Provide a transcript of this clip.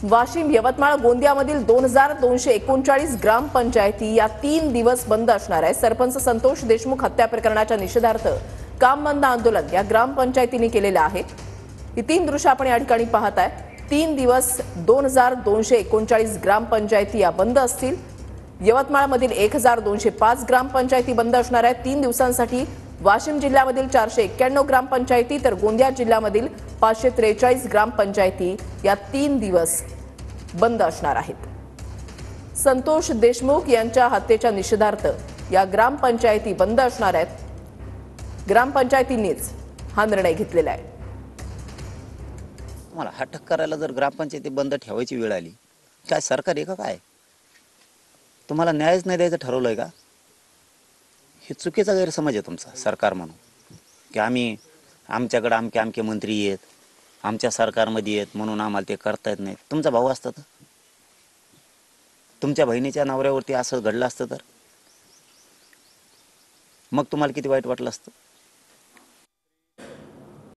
वाशिम, यवतमाळ, गोंदियामधील 2239 ग्रामपंचायती या 3 दिवस बंद असणार आहे। सरपंच संतोष देशमुख हत्या प्रकरणाच्या निषेधार्थ काम बंद आंदोलन या ग्रामपंचायतींनी केलेलं आहे। ही 3 दृश्य आपण या ठिकाणी पाहताय। 3 दिवस 2239 ग्रामपंचायती या बंद असतील। यवतमाळमधील 1205 ग्रामपंचायती बंद असणार आहेत 3 दिवसांसाठी। वाशिम जिल्ह्यामधील 491 ग्रामपंचायती तर गोंदिया जिल्ह्यामधील 543 ग्रामपंचायती या 3 दिवस बंद असणार आहेत। संतोष देशमुख यांच्या हत्येच्या निषेधार्थ या ग्रामपंचायती बंद असणार आहेत। ग्रामपंचायतींनीच हा निर्णय घेतलेला आहे। मला अटक करायला जर ग्रामपंचायती बंद ठेवायची वेळ आली, काय सरकार आहे का काय? तुम्हाला न्यायच नाही द्यायचं ठरवलंय का? हे चुकीचा गैरसमज आहे तुमचा सरकार म्हणून, की आमच्याकडे आमके मंत्री आहेत, आमच्या सरकारमध्ये आहेत म्हणून आम्हाला ते करता येत नाही। तुमचा भाऊ असता तर, तुमच्या बहिणीच्या नवऱ्यावरती असं घडलं असतं तर मग तुम्हाला किती वाईट वाटलं असतं?